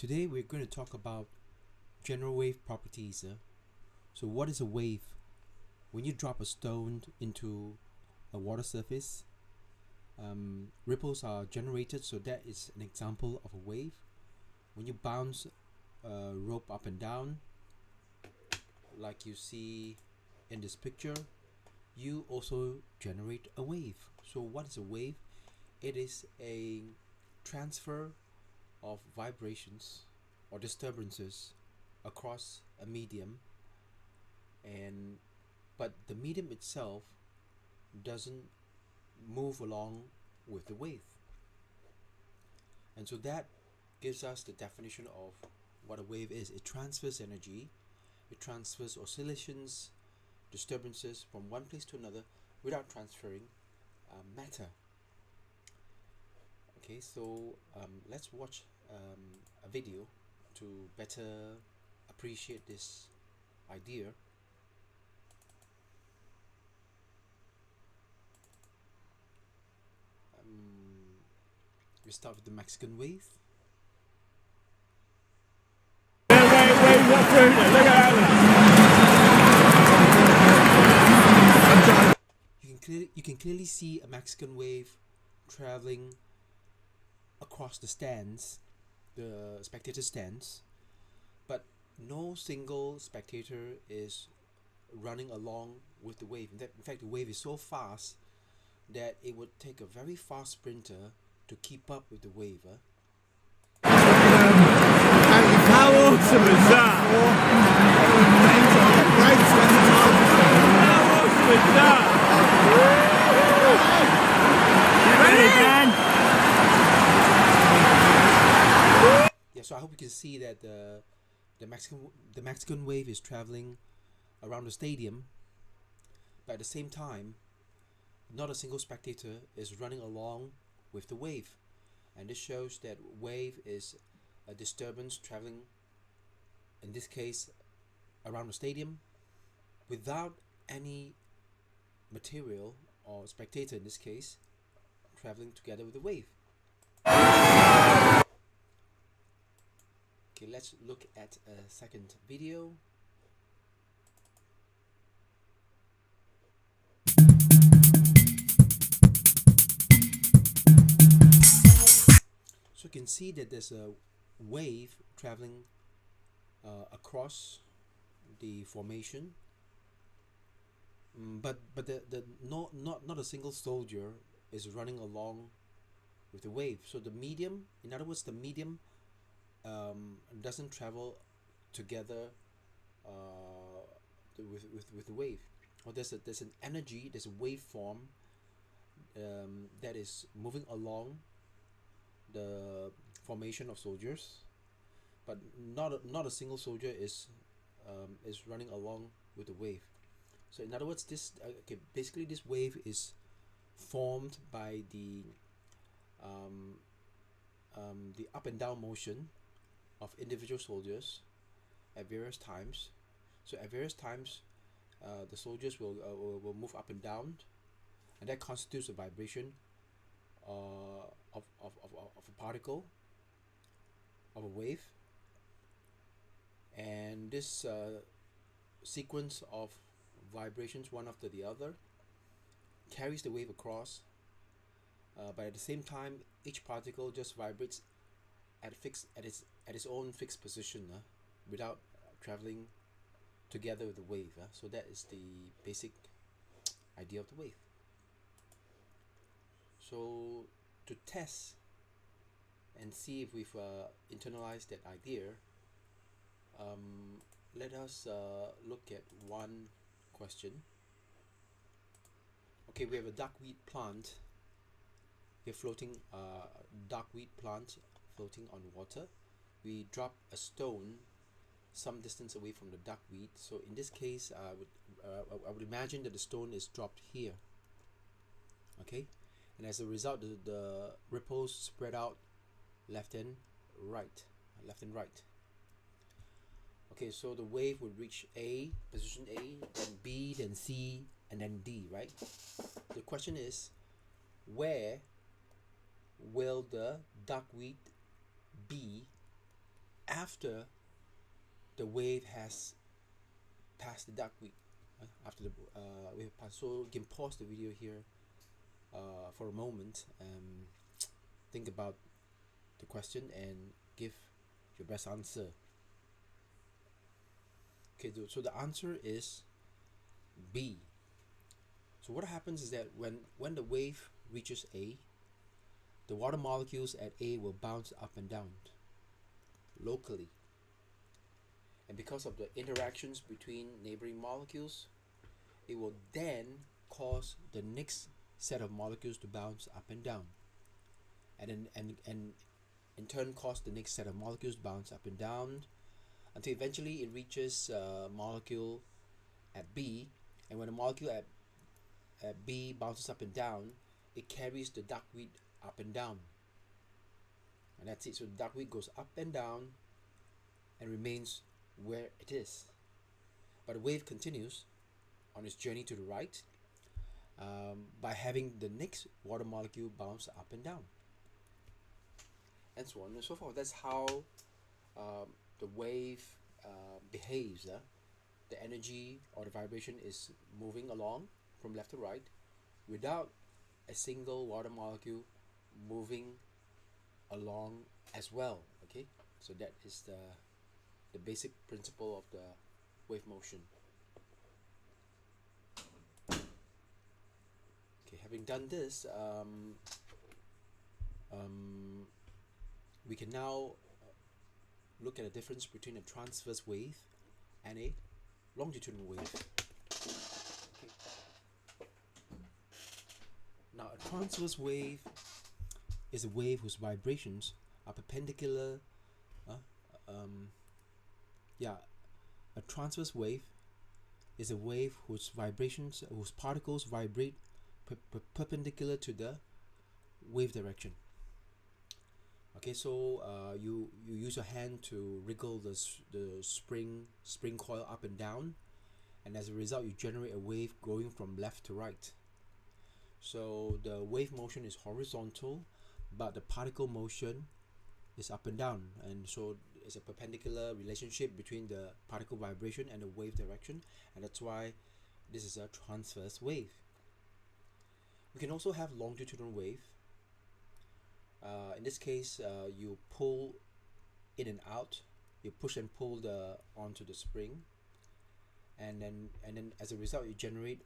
Today we're going to talk about general wave properties. So what is a wave? When you drop a stone into a water surface, ripples are generated, so that is an example of a wave. When you bounce a rope up and down, like you see in this picture, you also generate a wave. So what is a wave? It is a transfer of vibrations or disturbances across a medium, and but the medium itself doesn't move along with the wave. And so that gives us the definition of what a wave is. It transfers energy, it transfers oscillations, disturbances from one place to another without transferring matter. Okay, so let's watch a video to better appreciate this idea. We start with the Mexican wave. Wait, what's through there? Look at that. You can clearly see a Mexican wave traveling across the stands, the spectator stands, but no single spectator is running along with the wave. In fact, the wave is so fast that it would take a very fast sprinter to keep up with the wave. How awesome is that? How awesome is that? You ready again? Yeah, so I hope you can see that the Mexican wave is traveling around the stadium, but at the same time, not a single spectator is running along with the wave. And this shows that wave is a disturbance traveling, in this case, around the stadium without any material or spectator, in this case, traveling together with the wave. Okay, let's look at a second video. So you can see that there's a wave traveling across the formation, but not a single soldier is running along with the wave. So the medium, in other words, the medium doesn't travel together with the wave. Or there's an energy, there's a waveform that is moving along the formation of soldiers, but not a single soldier is running along with the wave. So in other words, basically this wave is formed by the up and down motion of individual soldiers at various times. So at various times, the soldiers will move up and down, and that constitutes a vibration of a particle, of a wave. And this sequence of vibrations, one after the other, carries the wave across, but at the same time each particle just vibrates at its own fixed position without traveling together with the wave. So that is the basic idea of the wave. So to test and see if we've internalized that idea, let us look at one question. Okay, we have a duckweed plant. We're floating duckweed plant floating on water. We drop a stone some distance away from the duckweed. So in this case, I would imagine that the stone is dropped here. Okay, and as a result, the ripples spread out left and right. Okay, so the wave would reach A, position A, then B, then C, and then D, right? The question is, where will the duckweed be after the wave has passed the duckweed. After the wave passed. So you can pause the video here for a moment and think about the question and give your best answer. Okay, so the answer is B. So what happens is that when the wave reaches A, the water molecules at A will bounce up and down locally. And because of the interactions between neighboring molecules, it will then cause the next set of molecules to bounce up and down. And in turn cause the next set of molecules to bounce up and down until eventually it reaches a molecule at B. And when the molecule at B bounces up and down, it carries the duckweed up and down. And that's it. So the duckweed goes up and down and remains where it is. But the wave continues on its journey to the right by having the next water molecule bounce up and down. And so on and so forth. That's how the wave behaves. The energy or the vibration is moving along from left to right without a single water molecule moving along as well. Okay, so that is the basic principle of the wave motion. Okay, having done this, we can now look at the difference between a transverse wave and a longitudinal wave. Okay. Now, a transverse wave is a wave whose vibrations are perpendicular. A transverse wave is a wave whose particles vibrate perpendicular to the wave direction. Okay, so you use your hand to wriggle the spring coil up and down, and as a result you generate a wave going from left to right. So the wave motion is horizontal, but the particle motion is up and down, and so it's a perpendicular relationship between the particle vibration and the wave direction, and that's why this is a transverse wave. We can also have longitudinal wave. In this case, you pull in and out, you push and pull onto the spring, and then as a result you generate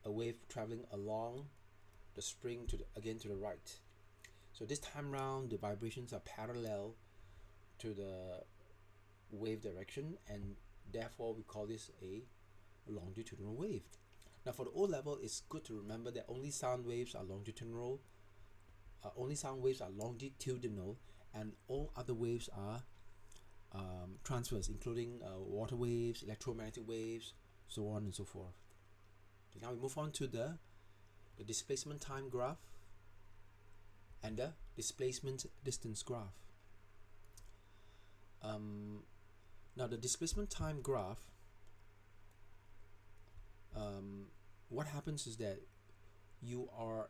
a wave traveling along the spring to the right. So this time round the vibrations are parallel to the wave direction, and therefore we call this a longitudinal wave. Now for the O level, it's good to remember that only sound waves are longitudinal, and all other waves are transverse, including water waves, electromagnetic waves, so on and so forth. Okay, now we move on to the displacement time graph and the displacement distance graph. Now the displacement time graph, what happens is that you are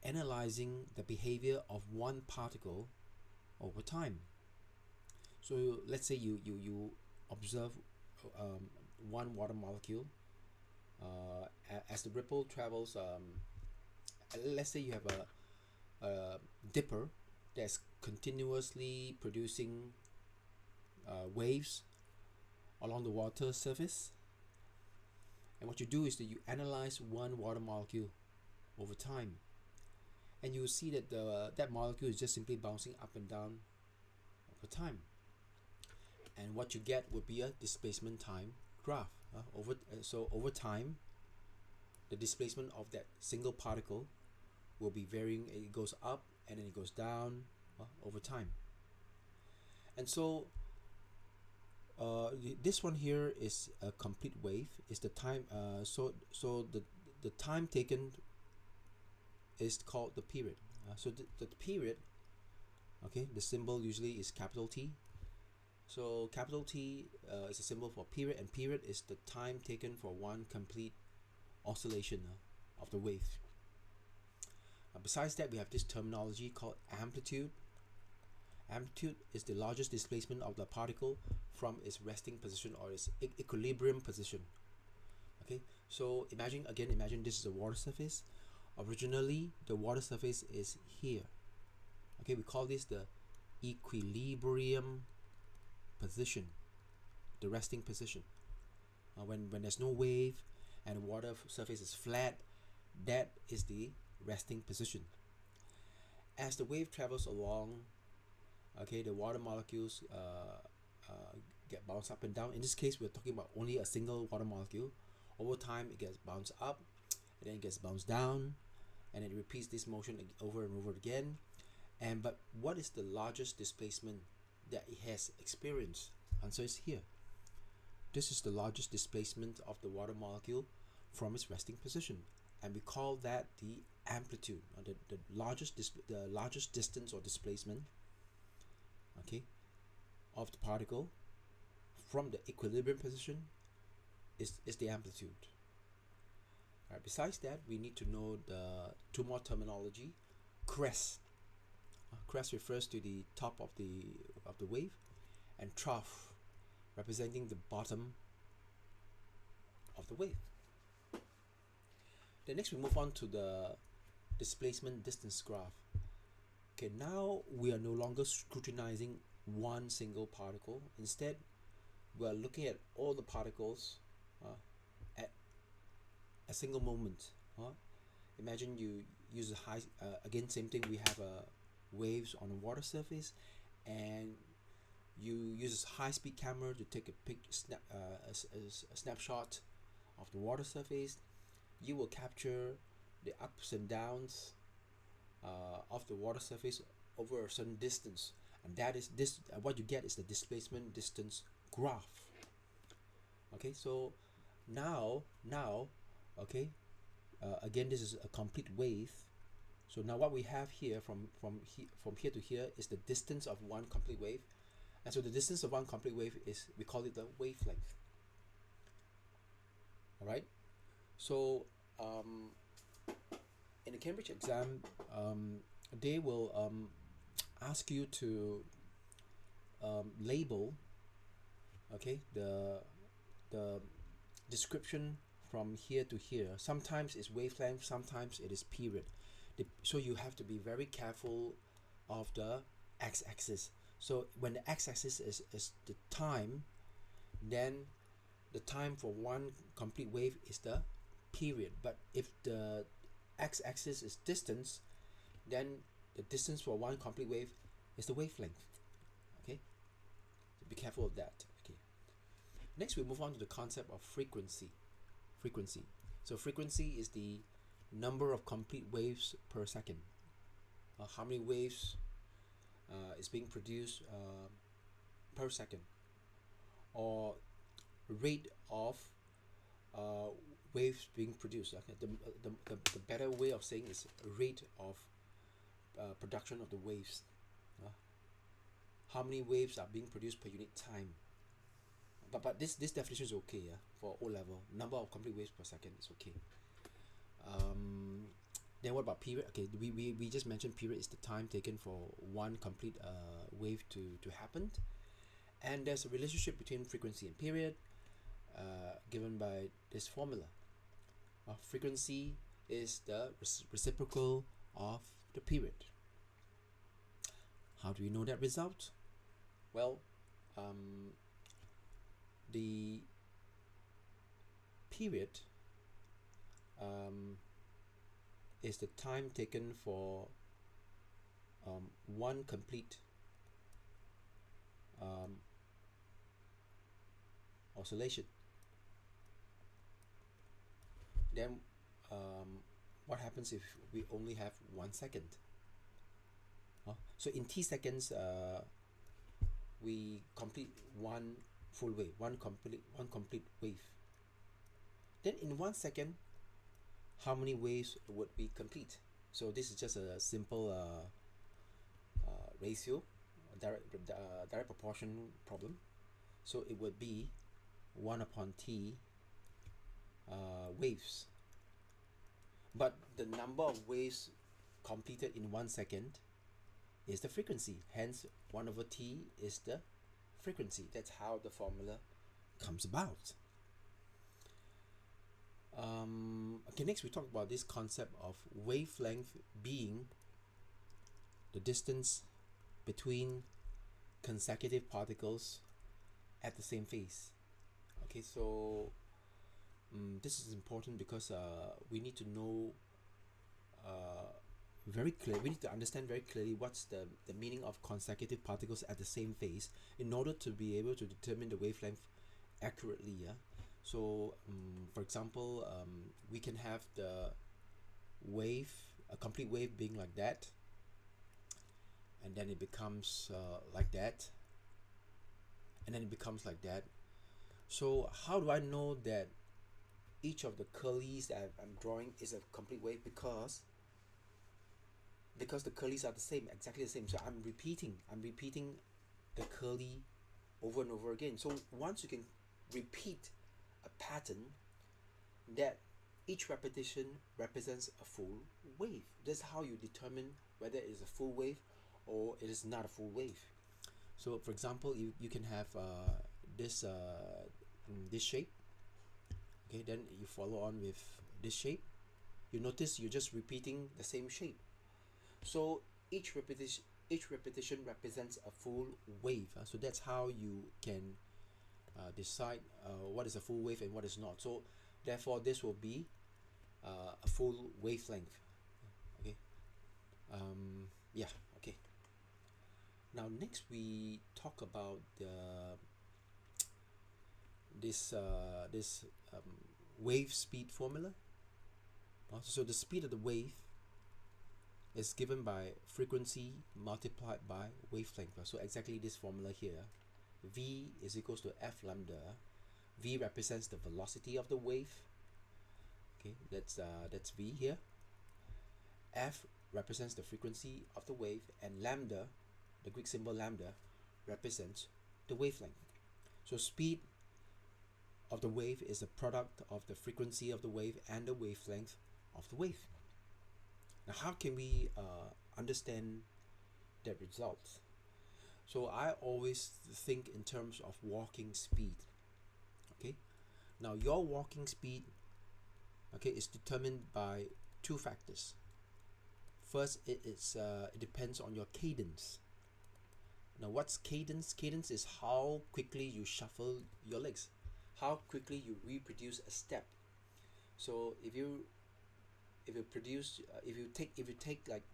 analyzing the behavior of one particle over time. So let's say you observe one water molecule as the ripple travels. Let's say you have a dipper that's continuously producing waves along the water surface, and what you do is that you analyze one water molecule over time, and you see that that molecule is just simply bouncing up and down over time, and what you get would be a displacement time graph. So over time, the displacement of that single particle will be varying. It goes up and then it goes down over time. And so this one here is a complete wave. Is the time so the time taken is called the period. So the period, okay, the symbol usually is capital T. So capital T is a symbol for period, and period is the time taken for one complete oscillation of the wave. Besides that, we have this terminology called amplitude. Amplitude is the largest displacement of the particle from its resting position or its equilibrium position. Okay, so imagine this is a water surface. Originally, the water surface is here. Okay, we call this the equilibrium position, the resting position. When there's no wave and the water surface is flat, that is the resting position. As the wave travels along, okay, the water molecules get bounced up and down. In this case, we're talking about only a single water molecule. Over time, it gets bounced up, and then it gets bounced down, and it repeats this motion over and over again. But what is the largest displacement that it has experienced? Answer is here. This is the largest displacement of the water molecule from its resting position, and we call that the amplitude, or the largest distance or displacement, okay, of the particle from the equilibrium position is the amplitude. All right, besides that, we need to know the two more terminology. Crest. Crest refers to the top of the wave, and trough, representing the bottom of the wave. Then next we move on to the displacement distance graph. Okay, now we are no longer scrutinizing one single particle. Instead, we are looking at all the particles at a single moment. Imagine you use a high, again same thing, we have waves on a water surface, and you use a high-speed camera to take a snapshot of the water surface. You will capture the ups and downs of the water surface over a certain distance, and that is this. What you get is the displacement distance graph. Okay, so now, okay, again, this is a complete wave. So now what we have here from here to here is the distance of one complete wave, and so the distance of one complete wave is, we call it the wavelength. All right. So in the Cambridge exam, they will ask you to label, okay, the description from here to here. Sometimes it's wavelength, sometimes it is period. So you have to be very careful of the x-axis. So when the x-axis is the time, then the time for one complete wave is the period. But if the x-axis is distance, then the distance for one complete wave is the wavelength. Okay, so be careful of that. Okay, next we move on to the concept of frequency. So frequency is the number of complete waves per second. How many waves is being produced per second, or rate of waves being produced. Okay, the better way of saying is rate of production of the waves. How many waves are being produced per unit time? But this definition is okay, for O level. Number of complete waves per second is okay. Then what about period? Okay, we just mentioned period is the time taken for one complete wave to happen, and there's a relationship between frequency and period given by this formula. Frequency is the reciprocal of the period. How do we know that result? Well, the period is the time taken for one complete oscillation. Then what happens if we only have 1 second? So in t seconds, we complete one full wave, one complete wave. Then in 1 second, how many waves would we complete? So this is just a simple ratio, direct proportion problem. So it would be 1 upon t waves. But the number of waves completed in 1 second is the frequency. Hence, 1 over t is the frequency. That's how the formula comes about. Okay, next we talk about this concept of wavelength being the distance between consecutive particles at the same phase. Okay, so this is important because we need to know very clear. We need to understand very clearly what's the meaning of consecutive particles at the same phase in order to be able to determine the wavelength accurately. Yeah. So, for example, we can have the wave, a complete wave being like that, and then it becomes like that, and then it becomes like that. So how do I know that each of the curlies that I'm drawing is a complete wave? Because the curlies are the same, exactly the same. So I'm repeating the curly over and over again. So once you can repeat a pattern, that each repetition represents a full wave. That's how you determine whether it is a full wave or it is not a full wave. So for example, you can have this shape. Okay, then you follow on with this shape. You notice you're just repeating the same shape. So each repetition represents a full wave. So that's how you can decide what is a full wave and what is not. So therefore this will be a full wavelength. Okay. Yeah. Okay. Now next we talk about this wave speed formula. So the speed of the wave is given by frequency multiplied by wavelength. So exactly this formula here. V is equals to F lambda. V represents the velocity of the wave. Okay, that's V here. F represents the frequency of the wave, and lambda, the Greek symbol lambda, represents the wavelength. So speed of the wave is the product of the frequency of the wave and the wavelength of the wave. Now how can we understand that result? So I always think in terms of walking speed. Okay, now your walking speed, okay, is determined by two factors. First, it depends on your cadence. Now what's cadence? Cadence is how quickly you shuffle your legs, how quickly you reproduce a step. So if you take like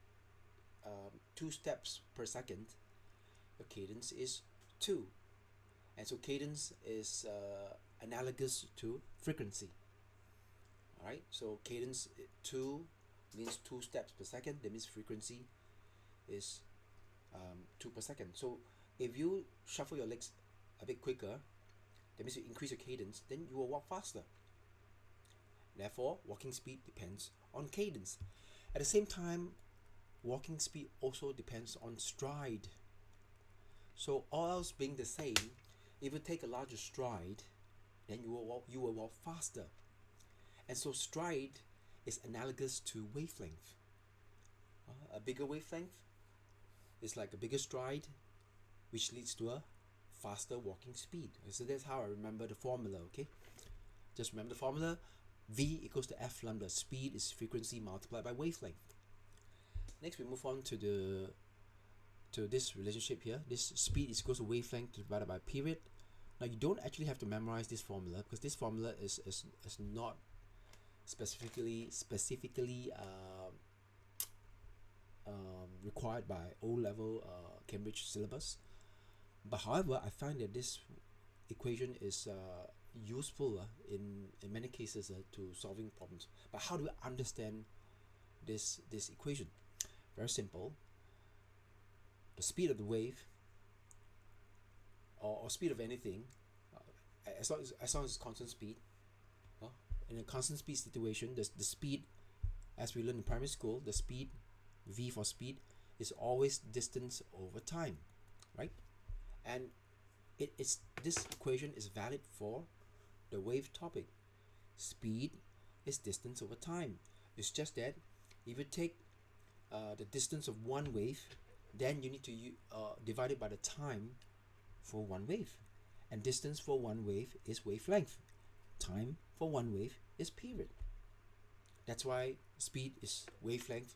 2 steps per second, your cadence is 2, and so cadence is analogous to frequency. All right, so cadence 2 means 2 steps per second. That means frequency is 2 per second. So if you shuffle your legs a bit quicker, that means you increase your cadence, then you will walk faster. Therefore, walking speed depends on cadence. At the same time, walking speed also depends on stride. So all else being the same, if you take a larger stride, then you will walk faster. And so stride is analogous to wavelength. A bigger wavelength is like a bigger stride, which leads to a faster walking speed. So that's how I remember the formula. Okay, just remember the formula. V equals to F lambda. Speed is frequency multiplied by wavelength. Next we move on to this relationship here. This speed is equals to wavelength divided by period. Now you don't actually have to memorize this formula, because this formula is not specifically required by O-level Cambridge syllabus. But however, I find that this equation is useful in many cases to solving problems. But how do we understand this equation? Very simple. The speed of the wave, or speed of anything, as long as it's constant speed, in a constant speed situation, the speed, as we learned in primary school, the speed, V for speed, is always distance over time, right? And this equation is valid for the wave topic. Speed is distance over time. It's just that if you take the distance of one wave then you need to divide it by the time for one wave, and distance for one wave is wavelength, time for one wave is period. That's why speed is wavelength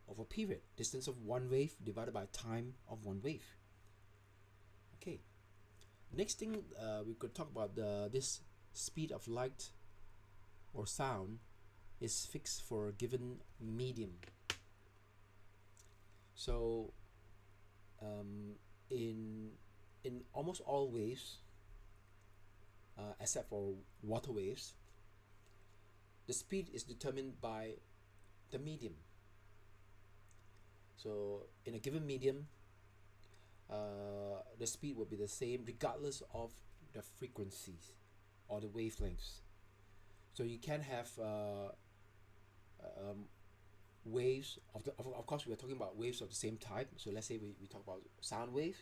over period, distance of one wave divided by time of one wave. Okay, next thing we could talk about this speed of light or sound is fixed for a given medium. So in almost all waves, except for water waves, the speed is determined by the medium. So in a given medium, the speed will be the same regardless of the frequencies or the wavelengths. So you can have waves of course we are talking about waves of the same type. So let's say we talk about sound wave.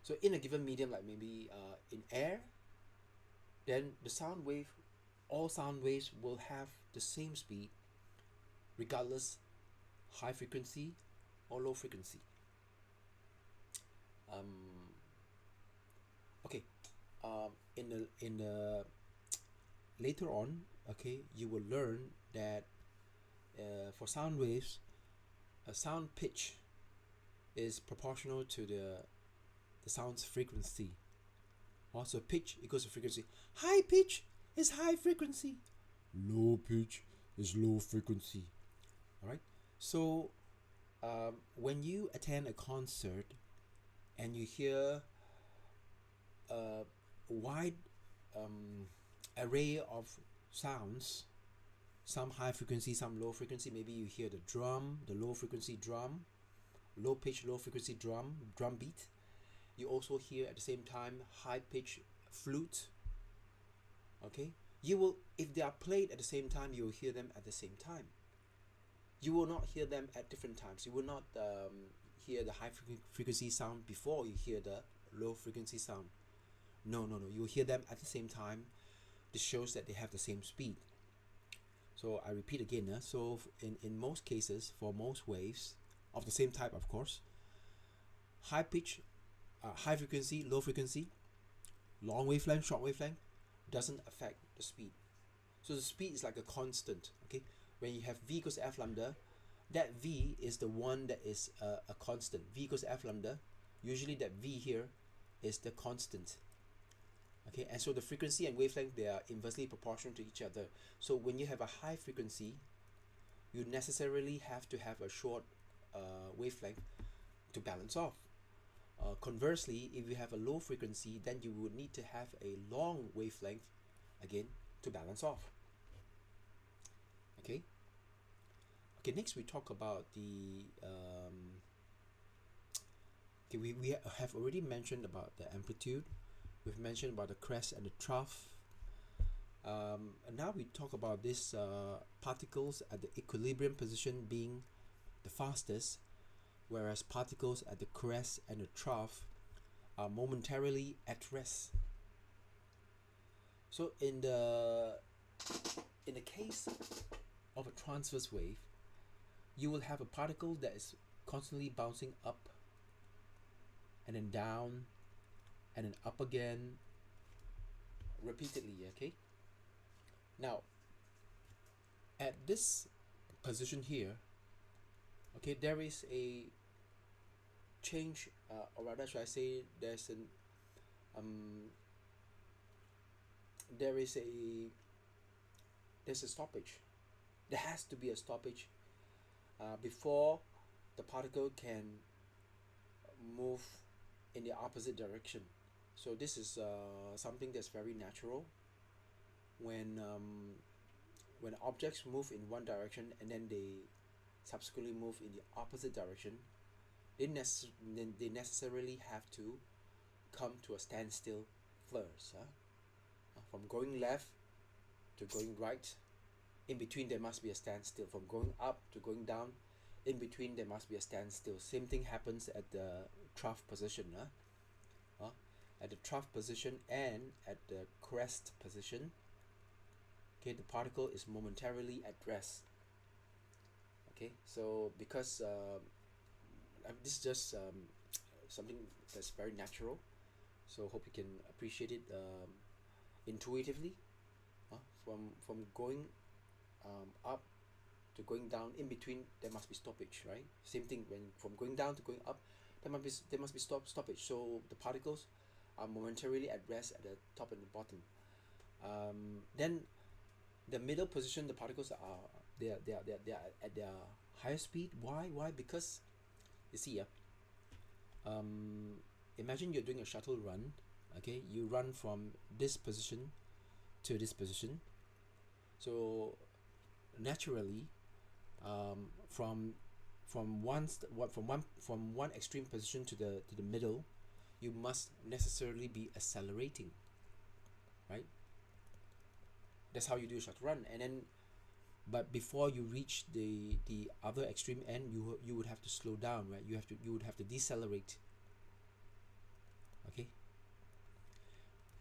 So in a given medium, like maybe in air, then the sound wave, all sound waves will have the same speed regardless high frequency or low frequency. Okay, in the later on, okay, you will learn that for sound waves, a sound pitch is proportional to the sound's frequency. Also, pitch equals to frequency. High pitch is high frequency. Low pitch is low frequency. All right. So, when you attend a concert and you hear a wide array of sounds, some high frequency, some low frequency. Maybe you hear the drum, the low frequency drum, low pitch, low frequency drum beat. You also hear at the same time high pitch flute. Okay, you will, if they are played at the same time, you will hear them at the same time. You will not hear them at different times. You will not hear the high frequency sound before you hear the low frequency sound. No. You will hear them at the same time. This shows that they have the same speed. So I repeat again. So in most cases, for most waves of the same type, of course, high pitch, high frequency, low frequency, long wavelength, short wavelength, doesn't affect the speed. So the speed is like a constant. Okay, when you have v equals f lambda, that v is the one that is a constant. V equals f lambda. Usually that v here is the constant. Okay, and so the frequency and wavelength, they are inversely proportional to each other. So when you have a high frequency, you necessarily have to have a short wavelength to balance off. Conversely, if you have a low frequency, then you would need to have a long wavelength again to balance off. Okay. Okay. Next, we talk about the. Okay, we have already mentioned about the amplitude. We've mentioned about the crest and the trough. And now we talk about these particles at the equilibrium position being the fastest, whereas particles at the crest and the trough are momentarily at rest. So in the case of a transverse wave, you will have a particle that is constantly bouncing up and then down and then up again repeatedly. Okay, now at this position here, okay, there is a change, or rather should I say there's a stoppage. There has to be a stoppage before the particle can move in the opposite direction. So this is something that's very natural. When objects move in one direction and then they subsequently move in the opposite direction, they necessarily have to come to a standstill first. From going left to going right, in between there must be a standstill. From going up to going down, in between there must be a standstill. Same thing happens at the trough position. At the trough position and at the crest position, okay, the particle is momentarily at rest. Okay, so because this is just something that's very natural. So hope you can appreciate it intuitively. From going up to going down, in between there must be stoppage, right? Same thing when from going down to going up, there must be stoppage. So the particles are momentarily at rest at the top and the bottom. Then the middle position, the particles are they are at their higher speed. Why? Because you see, imagine you're doing a shuttle run. Okay, you run from this position to this position. So naturally, from one extreme position to the middle, you must necessarily be accelerating, right? That's how you do a shuttle run. And then, but before you reach the other extreme end, you would have to slow down, right? You would have to decelerate. Okay.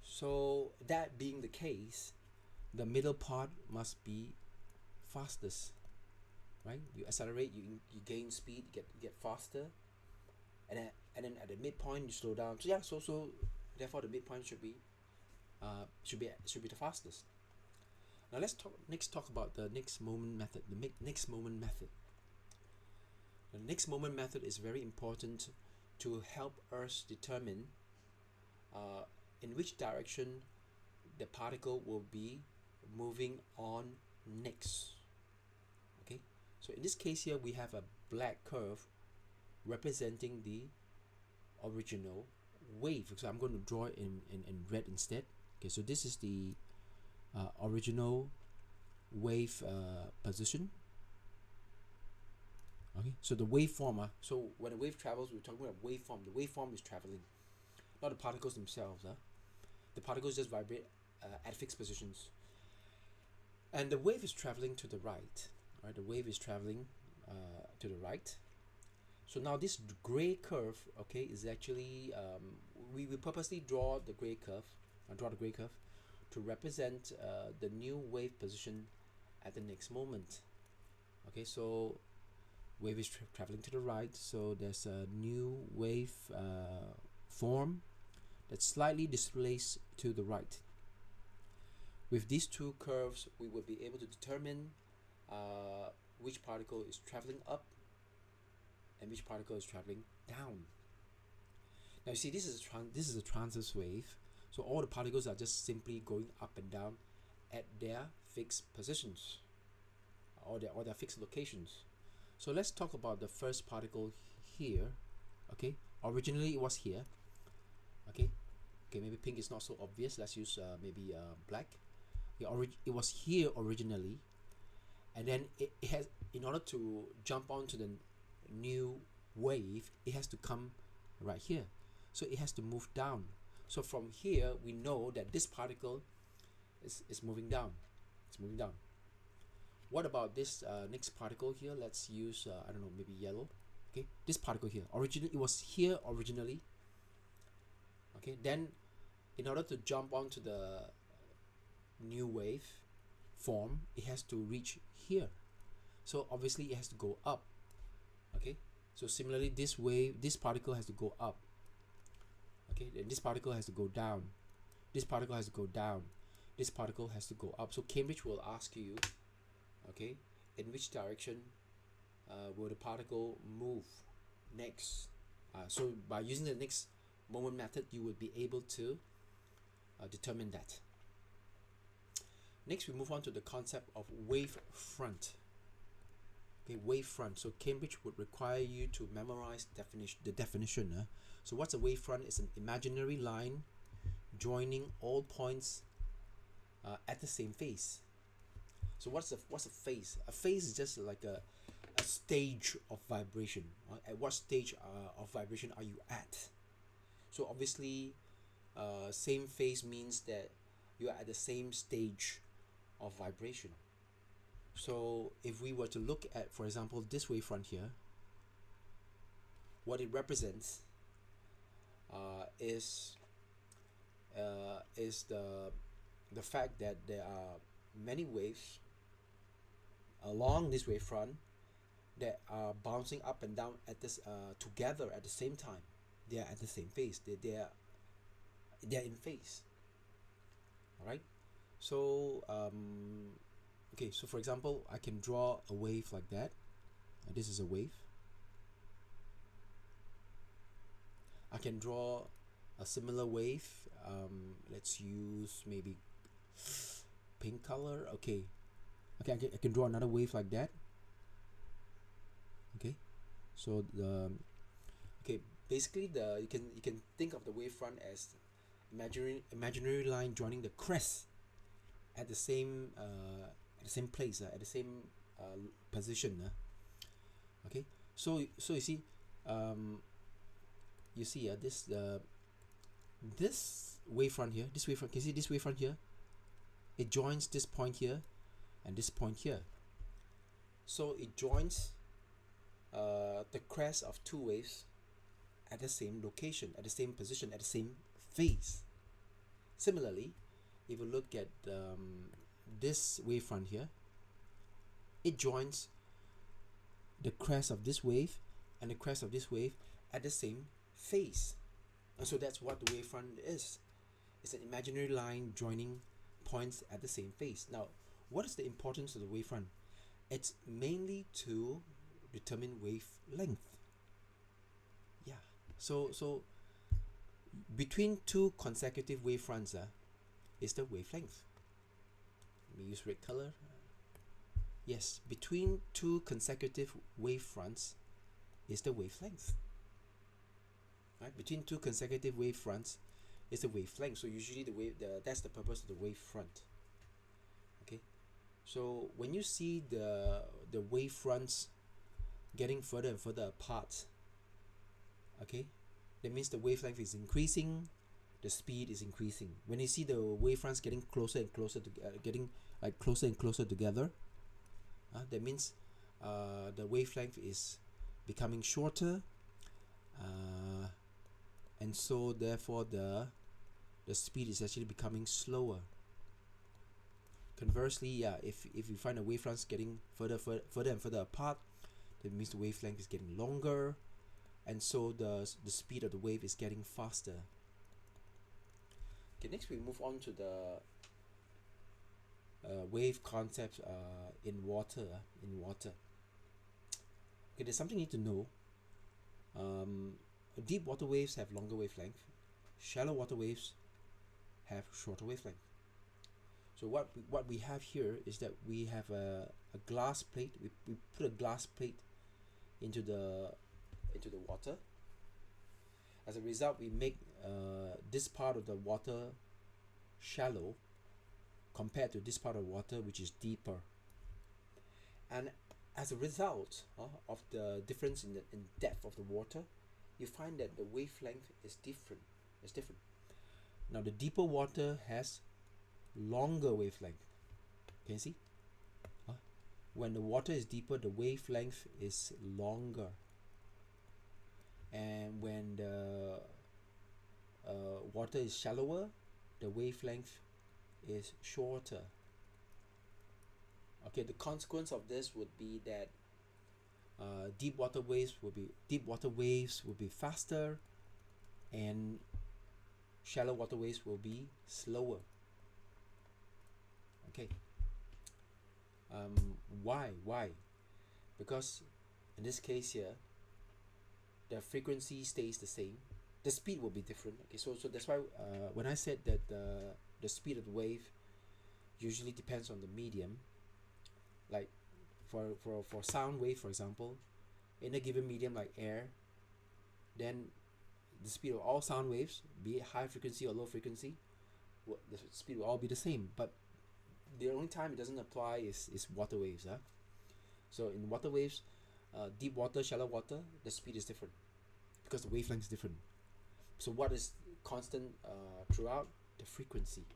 So that being the case, the middle part must be fastest, right? You accelerate, you gain speed, you get faster, and then at the midpoint you slow down. So yeah, so therefore the midpoint should be the fastest. Now let's talk about the next moment method. The next moment method. The next moment method is very important to help us determine in which direction the particle will be moving on next. Okay, so in this case here we have a black curve representing the original wave. So I'm going to draw it in red instead. Okay, so this is the original wave position. Okay, so the waveform. So when a wave travels, we're talking about waveform. The waveform is traveling, not the particles themselves. The particles just vibrate at fixed positions, and the wave is traveling to the right. Right, the wave is traveling to the right. So now this gray curve, okay, is actually we will purposely draw the gray curve. To represent the new wave position at the next moment. Okay, so wave is traveling to the right, so there's a new wave form that's slightly displaced to the right. With these two curves, we will be able to determine which particle is traveling up and which particle is traveling down. Now you see, this is a transverse wave, so all the particles are just simply going up and down at their fixed positions or their fixed locations. So let's talk about the first particle here. Okay, originally it was here. Okay, maybe pink is not so obvious. Let's use maybe black. It was here originally, and then it has, in order to jump onto the new wave, it has to come right here. So it has to move down. So from here, we know that this particle is moving down. It's moving down. What about this next particle here? Let's use, I don't know, maybe yellow. Okay, this particle here. Originally, it was here originally. Okay, then in order to jump onto the new wave form, it has to reach here. So obviously, it has to go up. Okay, so similarly, this particle has to go up. Okay, then this particle has to go down. This particle has to go down. This particle has to go up. So Cambridge will ask you, okay, in which direction will the particle move next? So by using the next moment method, you would be able to determine that. Next, we move on to the concept of wave front. Okay, wave front. So Cambridge would require you to memorize the definition. So what's a wave front? It's an imaginary line joining all points at the same phase. So what's a phase? A phase is just like a stage of vibration. At what stage of vibration are you at? So obviously, same phase means that you are at the same stage of vibration. So if we were to look at, for example, this wavefront here, what it represents is the fact that there are many waves along this wavefront that are bouncing up and down at this together at the same time. They are at the same phase. They are in phase. All right. So okay. So for example, I can draw a wave like that. This is a wave. I can draw a similar wave. Let's use maybe pink color. Okay. Okay. I can draw another wave like that. Okay. So the basically you can think of the wavefront as imaginary line joining the crest at the same place, at the same position. Okay. So you see, this wavefront here, can you see this wavefront here? It joins this point here and this point here. So it joins the crest of two waves at the same location, at the same position, at the same phase. Similarly, if you look at this wavefront here, it joins the crest of this wave and the crest of this wave at the same phase. And so that's what the wavefront is. It's an imaginary line joining points at the same phase. Now, what is the importance of the wavefront? It's mainly to determine wavelength. Yeah. So between two consecutive wavefronts is the wavelength. Let me use red color. Yes, between two consecutive wavefronts is the wavelength. Right? Between two consecutive wavefronts is the wavelength. So usually that's the purpose of the wavefront. Okay. So when you see the wavefronts getting further and further apart, okay, that means the wavelength is increasing, the speed is increasing. When you see the wavefronts getting closer and closer to closer and closer together, that means the wavelength is becoming shorter, and so therefore the speed is actually becoming slower. Conversely, yeah, if you find the wavefronts getting further and further apart, that means the wavelength is getting longer, and so the speed of the wave is getting faster. Okay, next we move on to the wave concept in water. Okay, there's something you need to know. Deep water waves have longer wavelength. Shallow water waves have shorter wavelength. So what we have here is that we have a glass plate. We put a glass plate into the water. As a result, we make this part of the water shallow compared to this part of water which is deeper. And as a result of the difference in depth of the water, you find that the wavelength is different. Now the deeper water has longer wavelength. Can you see? When the water is deeper, the wavelength is longer, and when the water is shallower, the wavelength is shorter. Okay, the consequence of this would be that deep water waves will be faster, and shallow water waves will be slower. Okay. Why? Because in this case here, the frequency stays the same. The speed will be different. Okay, so that's why when I said that the speed of the wave usually depends on the medium. Like for sound wave, for example, in a given medium like air, then the speed of all sound waves, be it high frequency or low frequency, the speed will all be the same. But the only time it doesn't apply is water waves. So in water waves, deep water, shallow water, the speed is different because the wavelength is different. So what is constant throughout? The frequency.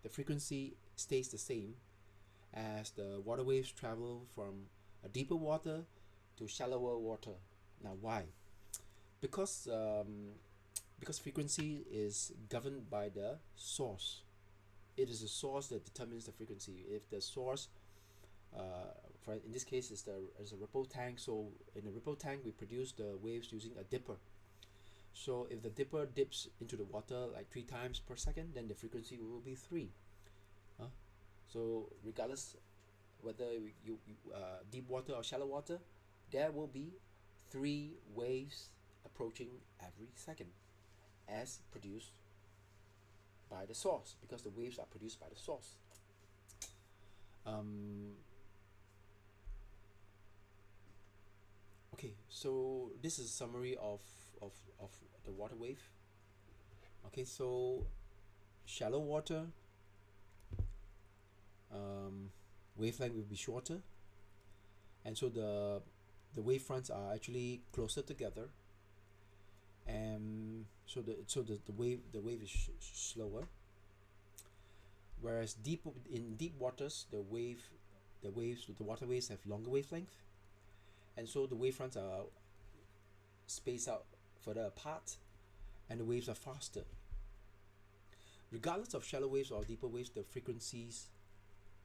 The frequency stays the same as the water waves travel from a deeper water to shallower water. Now why? Because frequency is governed by the source. It is the source that determines the frequency. If the source for in this case is a ripple tank. So in a ripple tank we produce the waves using a dipper. So if the dipper dips into the water like 3 times per second, then the frequency will be 3. So regardless whether you deep water or shallow water, there will be 3 waves approaching every second as produced by the source, because the waves are produced by the source. Okay, so this is a summary of the water wave. Okay, so shallow water, wavelength will be shorter, and so the wave fronts are actually closer together, and so the wave is slower. Whereas in deep waters, the water waves have longer wavelength, and so the wave fronts are spaced out further apart, and the waves are faster. Regardless of shallow waves or deeper waves, the frequency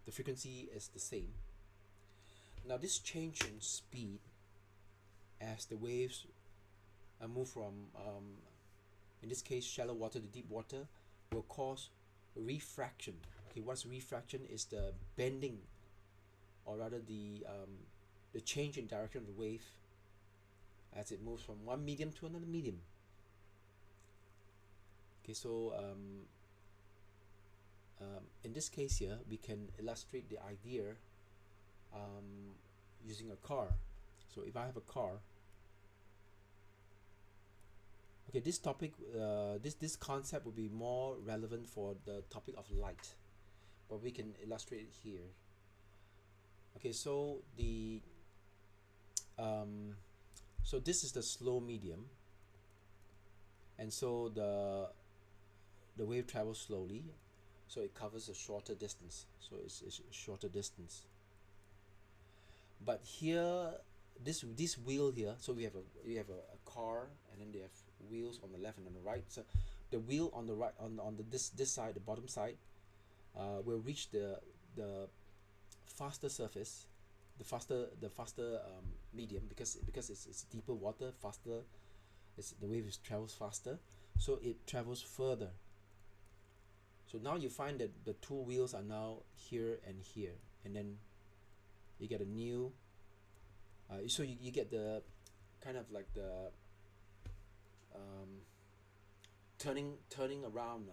is the same. Now this change in speed as the waves move from in this case shallow water to deep water will cause refraction. Okay, what's refraction? Is the bending, or rather the change in direction of the wave as it moves from one medium to another medium. Okay, so in this case here we can illustrate the idea using a car. So if I have a car, okay, this topic this concept will be more relevant for the topic of light, but we can illustrate it here. Okay, so the so this is the slow medium, and so the wave travels slowly, so it covers a shorter distance, so it's a shorter distance. But here this wheel here, so we have a car, and then they have wheels on the left and on the right. So the wheel on the right, on this side, the bottom side, will reach the faster surface, the faster medium, because it's deeper water, faster, the wave travels faster, so it travels further. So now you find that the 2 wheels are now here and here, and then you get a new so you get the kind of like the turning around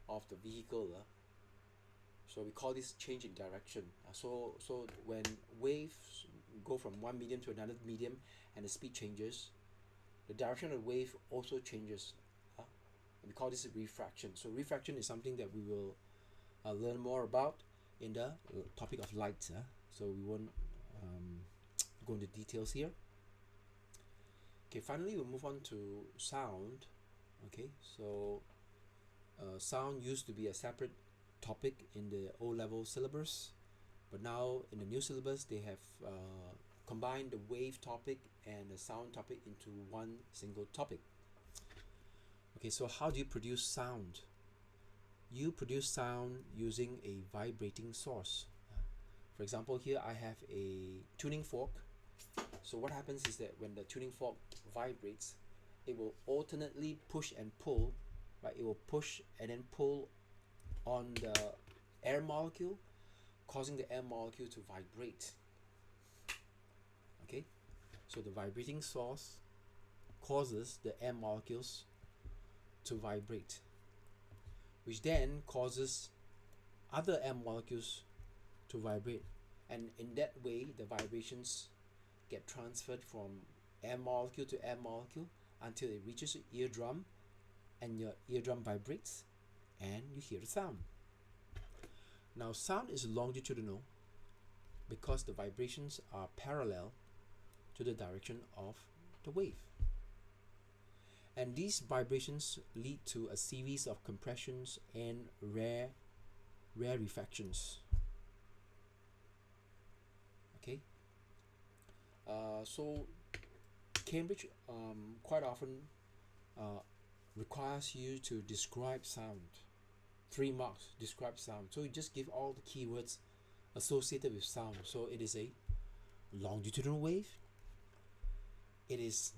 of the vehicle. So we call this change in direction. So when waves go from one medium to another medium and the speed changes, the direction of the wave also changes. We call this refraction. So refraction is something that we will learn more about in the topic of light. So we won't go into details here. Okay, finally we'll move on to sound. Okay, so sound used to be a separate topic in the O-level syllabus, but now in the new syllabus they have combined the wave topic and the sound topic into one single topic. Okay, so how do you produce sound? You produce sound using a vibrating source. For example, here I have a tuning fork. So what happens is that when the tuning fork vibrates, it will alternately push and pull, right? It will push and then pull on the air molecule, causing the air molecule to vibrate. Okay, so the vibrating source causes the air molecules to vibrate, which then causes other air molecules to vibrate, and in that way the vibrations get transferred from air molecule to air molecule until it reaches your eardrum, and your eardrum vibrates and you hear the sound. Now sound is longitudinal because the vibrations are parallel to the direction of the wave, and these vibrations lead to a series of compressions and rarefactions. Okay, so Cambridge quite often requires you to describe sound. 3 marks, describe sound. So you just give all the keywords associated with sound. So it is a longitudinal wave. It is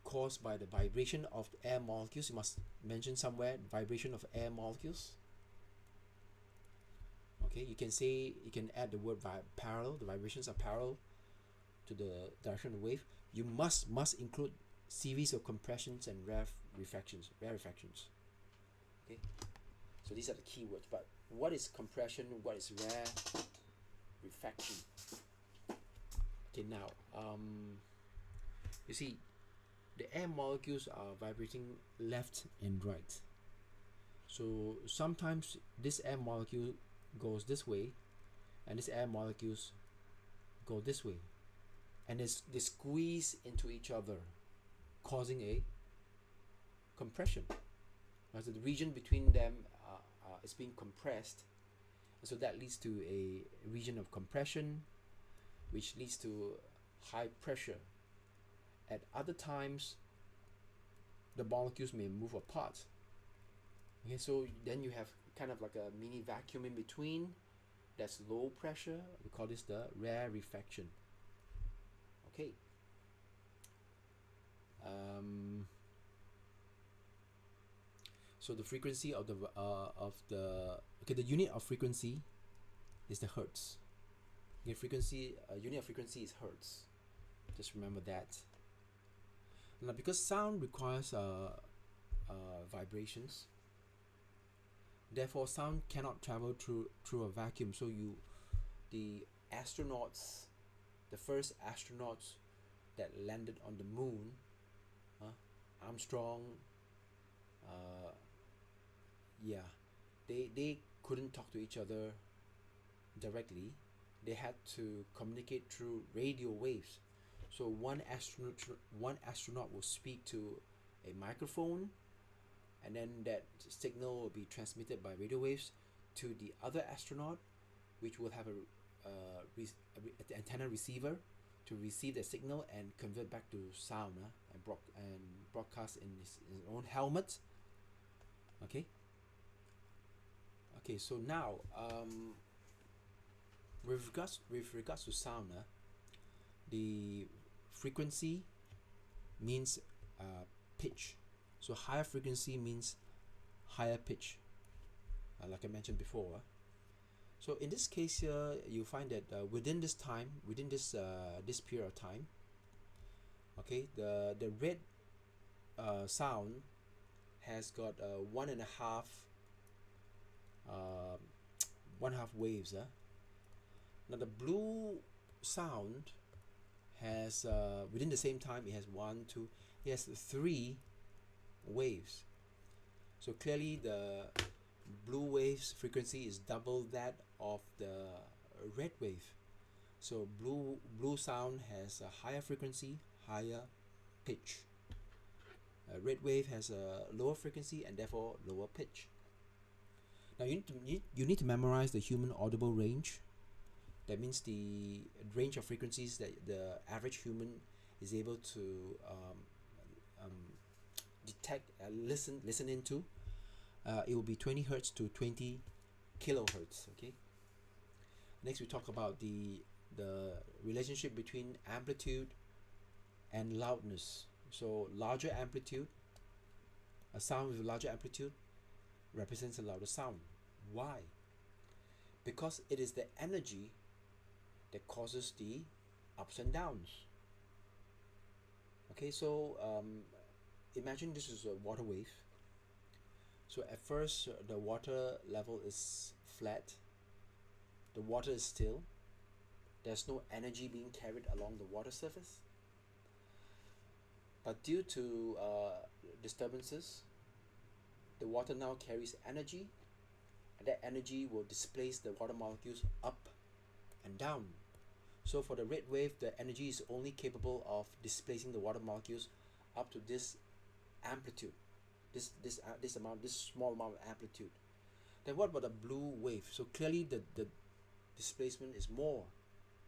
caused by the vibration of air molecules. You must mention somewhere vibration of air molecules. Okay, you can say, you can add the word parallel. The vibrations are parallel to the direction of the wave. You must include series of compressions and rarefactions. Okay, so these are the key words. But what is compression? What is rarefaction? Okay, now you see, the air molecules are vibrating left and right. So sometimes this air molecule goes this way, and this air molecules go this way, and they squeeze into each other, causing a compression. So the region between them is being compressed, and so that leads to a region of compression, which leads to high pressure. At other times, the molecules may move apart. Okay, so then you have kind of like a mini vacuum in between. That's low pressure. We call this the rarefaction. Okay. So the frequency of the the unit of frequency is the hertz. Okay, unit of frequency is hertz. Just remember that. Now, because sound requires vibrations, therefore sound cannot travel through a vacuum. So the first astronauts that landed on the moon, Armstrong, they couldn't talk to each other directly. They had to communicate through radio waves. So one astronaut will speak to a microphone, and then that signal will be transmitted by radio waves to the other astronaut, which will have an antenna receiver to receive the signal and convert back to sound, and broadcast in his own helmet. Okay, so now with regards to sound, the frequency means pitch. So higher frequency means higher pitch, like I mentioned before. So in this case here, you find that within this period of time, okay, the red sound has got 1.5 waves. Now the blue sound has within the same time, it has 3 waves. So clearly the blue wave's frequency is double that of the red wave. So blue sound has a higher frequency, higher pitch. Red wave has a lower frequency and therefore lower pitch. Now you need to memorize the human audible range. That means the range of frequencies that the average human is able to detect and listen into. It will be 20 hertz to 20 kilohertz. Okay. Next, we talk about the relationship between amplitude and loudness. So larger amplitude, a sound with larger amplitude represents a louder sound. Why? Because it is the energy that causes the ups and downs. Okay, so imagine this is a water wave. So at first the water level is flat, the water is still, there's no energy being carried along the water surface. But due to disturbances, the water now carries energy, and that energy will displace the water molecules up and down. So for the red wave, the energy is only capable of displacing the water molecules up to this amplitude, this small amount of amplitude. Then what about the blue wave? So clearly the displacement is more.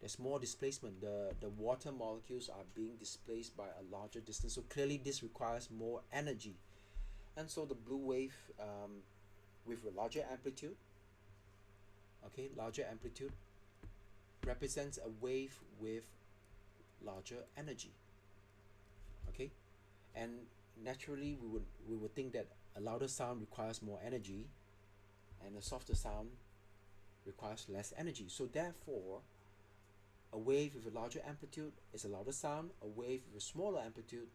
There's more displacement. The water molecules are being displaced by a larger distance. So clearly this requires more energy. And so the blue wave with a larger amplitude okay, larger amplitude represents a wave with larger energy, okay, and naturally we would think that a louder sound requires more energy and a softer sound requires less energy. So therefore, a wave with a larger amplitude is a louder sound. A wave with a smaller amplitude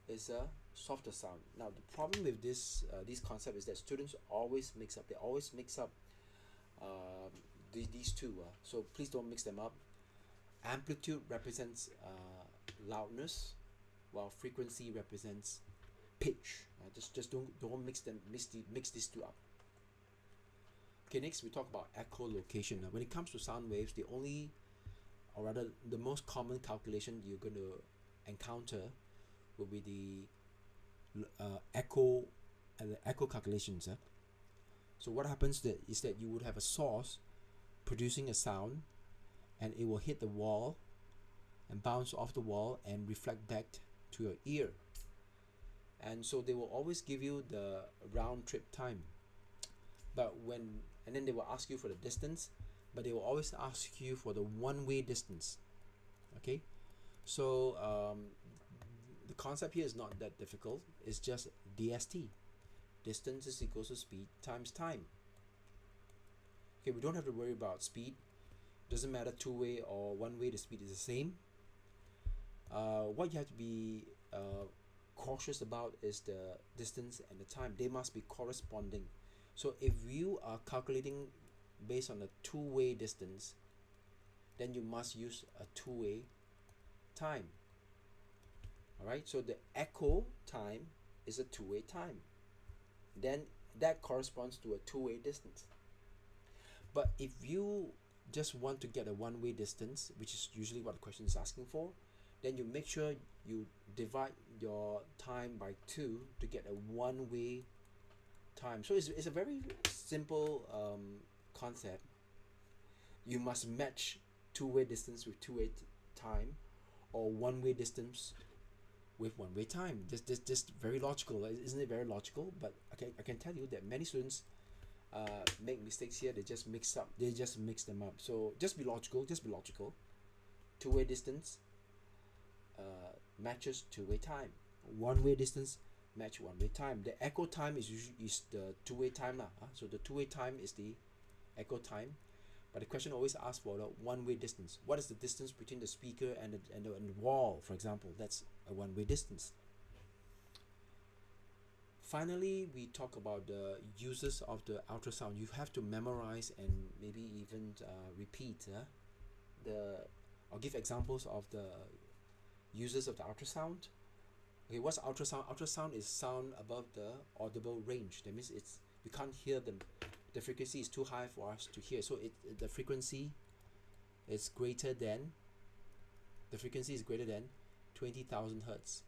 is a softer sound. Now the problem with this concept is that students always mix up. They always mix up these two. So please don't mix them up. Amplitude represents loudness, while frequency represents pitch. Just don't mix these two up. Okay, next we talk about echolocation. Now, when it comes to sound waves, the only, or rather, the most common calculation you're going to encounter will be the echo calculations. So what happens is that you would have a source producing a sound, and it will hit the wall and bounce off the wall and reflect back to your ear. And so they will always give you the round trip time. And then they will ask you for the distance, but they will always ask you for the one-way distance. Okay, so the concept here is not that difficult. It's just DST. Distance is equals to speed times time. Okay, we don't have to worry about speed. Doesn't matter two-way or one-way, the speed is the same. What you have to be cautious about is the distance and the time. They must be corresponding. So if you are calculating based on a two-way distance, then you must use a two-way time. Alright, so the echo time is a two-way time. Then that corresponds to a two-way distance. But if you just want to get a one-way distance, which is usually what the question is asking for, then you make sure you divide your time by 2 to get a one-way time. So it's a very simple concept. You must match two-way distance with two-way time, or one-way distance with one-way time. Just very logical, isn't it? Very logical. But I can tell you that many students make mistakes here. They just mix them up. So just be logical. Two-way distance matches two-way time. One-way distance match one-way time. The echo time is the two-way time lah. So the two-way time is the echo time. But the question always asks for the one-way distance. What is the distance between the speaker and the wall, for example? That's a one-way distance. Finally, we talk about the uses of the ultrasound. You have to memorize and maybe even repeat. I'll give examples of the uses of the ultrasound. Okay, what's ultrasound? Ultrasound is sound above the audible range. That means we can't hear them. The frequency is too high for us to hear. So the frequency is greater than 20,000 hertz.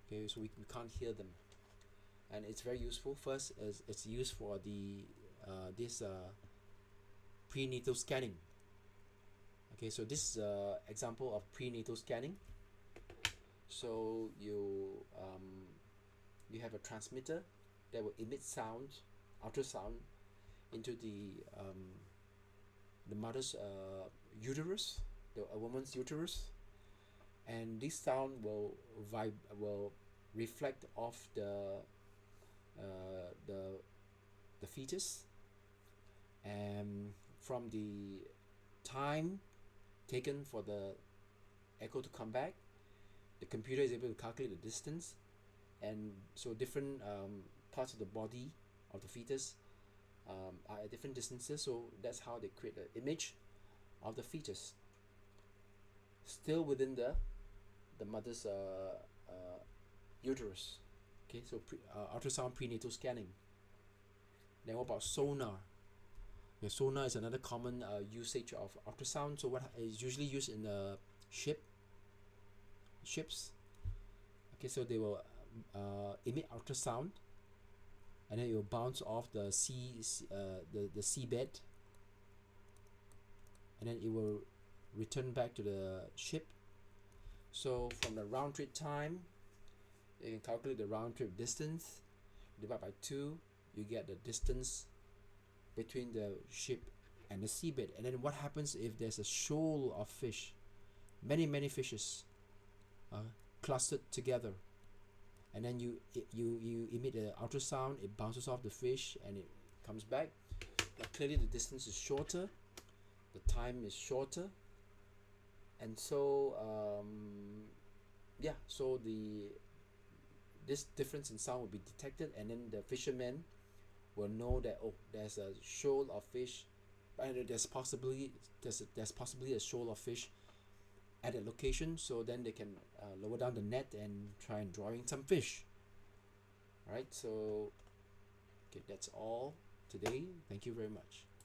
Okay, so we can't hear them, and it's very useful. First, is it's used for the prenatal scanning. Okay, so this is an example of prenatal scanning. So you have a transmitter that will emit sound, ultrasound, into the mother's uterus, a woman's uterus, and this sound will reflect off the fetus, and from the time taken for the echo to come back, the computer is able to calculate the distance, and so different parts of the body of the fetus are at different distances. So that's how they create the image of the fetus, still within the mother's uterus. Okay, so ultrasound prenatal scanning. Then what about sonar? Yeah, sonar is another common usage of ultrasound. So what is usually used in the ships. Okay, so they will emit ultrasound, and then it will bounce off the seabed, and then it will return back to the ship. So from the round trip time, you can calculate the round trip distance, divide by 2, you get the distance between the ship and the seabed. And then what happens if there's a shoal of fish, many fishes clustered together, and then you emit an ultrasound, it bounces off the fish and it comes back. But clearly the distance is shorter, the time is shorter, and so so this difference in sound will be detected, and then the fishermen will know that, oh, there's a shoal of fish, and there's possibly a shoal of fish at a location, so then they can lower down the net and try and draw in some fish. Right, so okay, that's all today. Thank you very much.